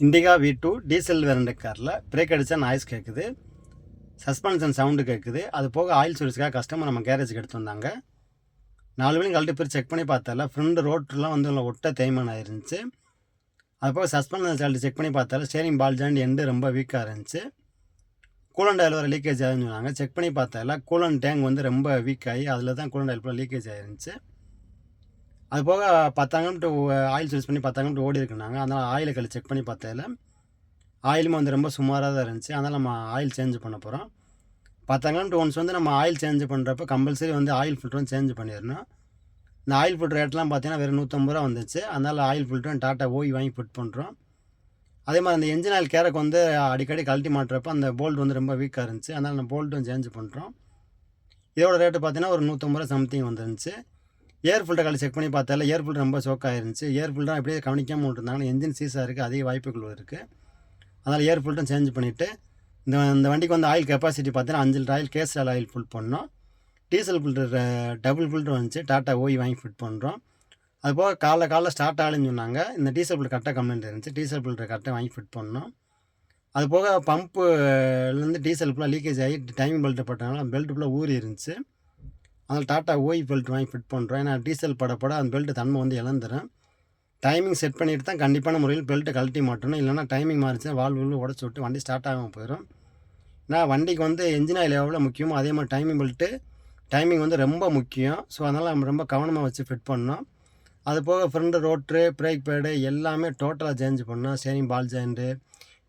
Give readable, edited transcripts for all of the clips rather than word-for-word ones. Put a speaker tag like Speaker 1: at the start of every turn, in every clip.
Speaker 1: Indica V2 diesel variant காரில் break அடித்தா noise கேட்குது, சஸ்பென்ஷன் சவுண்டு கேட்குது. அது போக ஆயில் சர்வீஸ்க்காக கஸ்டமர் நம்ம கேரேஜுக்கு எடுத்து வந்தாங்க. 4 வழியும் கழட்டி பிரித்து செக் பண்ணி பார்த்தால ஃப்ரண்ட் ரோட்லாம் வந்து ஒட்ட தேய்மானம் ஆயிருந்துச்சு. அது போக சஸ்பென்ஷன் கழட்டி செக் பண்ணி பார்த்தால ஸ்டேரிங் பால் ஜாயிண்ட் எண்டு ரொம்ப வீக்காக இருந்துச்சு. கூலண்ட் ஆயில் வர லீக்கேஜ் ஆகுதுன்னு சொன்னாங்க. செக் பண்ணி பார்த்தால கூலண்ட் டேங்க் வந்து ரொம்ப வீக் ஆகி அதில் தான் கூலண்ட் ஆயில் லீக்கேஜ் ஆயிருந்துச்சு. அது போக 10 கிலோமீட்டர் ஆயில் சர்வீஸ் பண்ணி 10 கிலோமீட்டர் ஓடி இருக்குனாங்க. அதனால் ஆயிலை கழிச்சு செக் பண்ணி பார்த்ததில் ஆயிலுமே வந்து ரொம்ப சுமாராக தான் இருந்துச்சு. அதனால் நம்ம ஆயில் சேஞ்ச் பண்ண போகிறோம். 10 கிலோமீட்டர் ஒன்ஸ் வந்து நம்ம ஆயில் சேஞ்ச் பண்ணுறப்ப கம்பல்சரி வந்து ஆயில் ஃபில்டரும் சேஞ்ச் பண்ணிடணும். இந்த ஆயில் ஃபில்டர் ரேட்லாம் பார்த்தீங்கன்னா வெறும் 150 ரூபா வந்துச்சு. அதனால் ஆயில் ஃபில்டரும் டாட்டா ஓய் வாங்கி ஃபிட் பண்ணுறோம். அதே மாதிரி அந்த என்ஜின் ஆயில் கேரக்கு வந்து அடிக்கடி கழட்டி மாட்டுறப்ப அந்த போல்ட் வந்து ரொம்ப வீக்காக இருந்துச்சு. அதனால் நம்ம போல்ட்டும் சேஞ்ச் பண்ணுறோம். இதோட ரேட்டு பார்த்தீங்கன்னா ஒரு 150 ரூபா சம்திங் வந்துருந்துச்சு. ஏர் ஃபில்டர் கழட்டி செக் பண்ணி பார்த்தால ஏர் ஃபில்டர் ரொம்ப சோக் ஆயிருந்துச்சு. ஏர் ஃபில்டர் அப்படியே கவனிக்காமல் விட்டுருந்தாங்கன்னா என்ஜின் சீஸாக இருக்குது, அதிக வாய்ப்புகள் இருக்குது. அதனால் ஏர் ஃபில்டரும் சேஞ்ச் பண்ணிவிட்டு இந்த வண்டிக்கு வந்து ஆயில் கெப்பாசிட்டி பார்த்தீங்கன்னா 5 litre oil Castrol oil fill பண்ணோம். டீசல் ஃபில்டர் டபுள் ஃபில்டர் வந்துச்சு, டாட்டா ஓய் வாங்கி ஃபிட் பண்ணுறோம். அதுபோக காலைல ஸ்டார்ட் ஆகலைன்னு சொன்னாங்க. இந்த டீசல் ஃபில்டர் கரெக்டாக கம்ப்ளைண்ட் இருந்துச்சு, டீசல் ஃபில்டர் கரெக்டாக வாங்கி ஃபிட் பண்ணோம். அதுபோக பம்புலேருந்து டீசல் ஃபுல்லாக லீக்கேஜ் ஆகி டைமிங் பெல்ட்டு போட்டனால பெல்ட் ஃபுல்லாக ஊறி இருந்துச்சு. அதனால் டாட்டா ஓய் பெல்ட் வாங்கி ஃபிட் பண்ணுறோம். ஏன்னா டீசல் பட அந்த பெல்ட்டு தன்மை வந்து இழந்துடும். டைமிங் செட் பண்ணிவிட்டு தான் கண்டிப்பான முறையில் பெல்ட்டை கழட்டி மாட்டணும். இல்லைனா டைமிங் மாறிச்சுன்னா வால்வு உடச்சி விட்டு வண்டி ஸ்டார்ட் ஆகாமல் போயிடும். ஏன்னா வண்டிக்கு வந்து என்ஜின் ஆயில் எவ்வளோ முக்கியமோ அதே மாதிரி டைமிங் வந்து ரொம்ப முக்கியம். ஸோ அதனால் நம்ம ரொம்ப கவனமாக வச்சு ஃபிட் பண்ணோம். அது போக ஃப்ரண்ட் ரோட்ரு, பிரேக் பேடு எல்லாமே டோட்டலாக சேஞ்ச் பண்ணோம். ஸ்டேரிங் பால் ஜாயிண்ட்டு,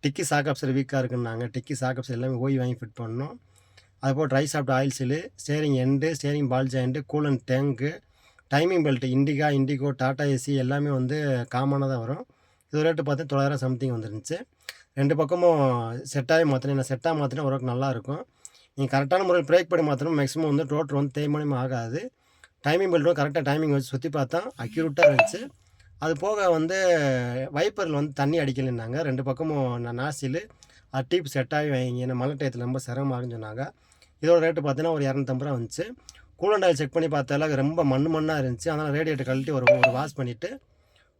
Speaker 1: டிக்கி சாக்கப்ஸர் வீக்காக இருக்குன்னாங்க. டிக்கி சாக்கப்ஸர் எல்லாமே ஓய் வாங்கி ஃபிட் பண்ணோம். அதுபோல் drive shaft oil seal, steering end, steering ball joint, coolant tank, timing belt Indigo, Tata AC எல்லாமே வந்து காமனாக தான் வரும். இது ரேட்டு பார்த்தா 900 சம்திங் வந்துருந்துச்சு. 2 பக்கமும் செட்டாகவே மாற்றணும். நான் செட்டாக மாற்றினா ஓரளவுக்கு நல்லாயிருக்கும். நீங்கள் கரெக்டான முறையில் பிரேக் பண்ணி மாற்றணும். மேக்ஸிமம் வந்து ரோட்ரு வந்து தேய்மானமே ஆகாது. டைமிங் பெல்ட்டும் கரெக்டாக டைமிங் வச்சு சுற்றி பார்த்தா அக்யூரேட்டாக இருந்துச்சு. அது போக வந்து வைப்பரில் வந்து தண்ணி அடிக்கலைன்னாங்க. 2 பக்கமும் நாசில் டீப் செட்டாகி வைங்க, ஏன்னா மழை டயத்தில் ரொம்ப சிரமமாகுன்னு சொன்னாங்க. இதோட ரேட்டு பார்த்தீங்கன்னா ஒரு 250 ரூபா வந்துச்சு. கூலண்ட் ஆயில் செக் பண்ணி பார்த்தால ரொம்ப மண்ணாக இருந்துச்சு. அதனால் ரேடியேட்டர் கழட்டி ஒரு வாஷ் பண்ணிவிட்டு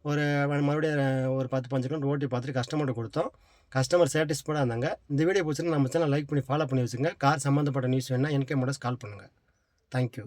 Speaker 1: மறுபடியும் ஒரு 10-15 கிலோமீட்டர் ஓட்டி பார்த்துட்டு கஸ்டமர்கிட்ட கொடுத்தோம். கஸ்டமர் சாட்டிஸ்ஃபைடாக இருந்தாங்க. இந்த வீடியோ பிடிச்சிருந்தா நம்ம சேனல் லைக் பண்ணி ஃபாலோ பண்ணி வச்சுங்க. கார் சம்மந்தப்பட்ட நியூஸ் வேணுன்னா NK மோட்டார்ஸ் கால் பண்ணுங்கள். தேங்க்யூ.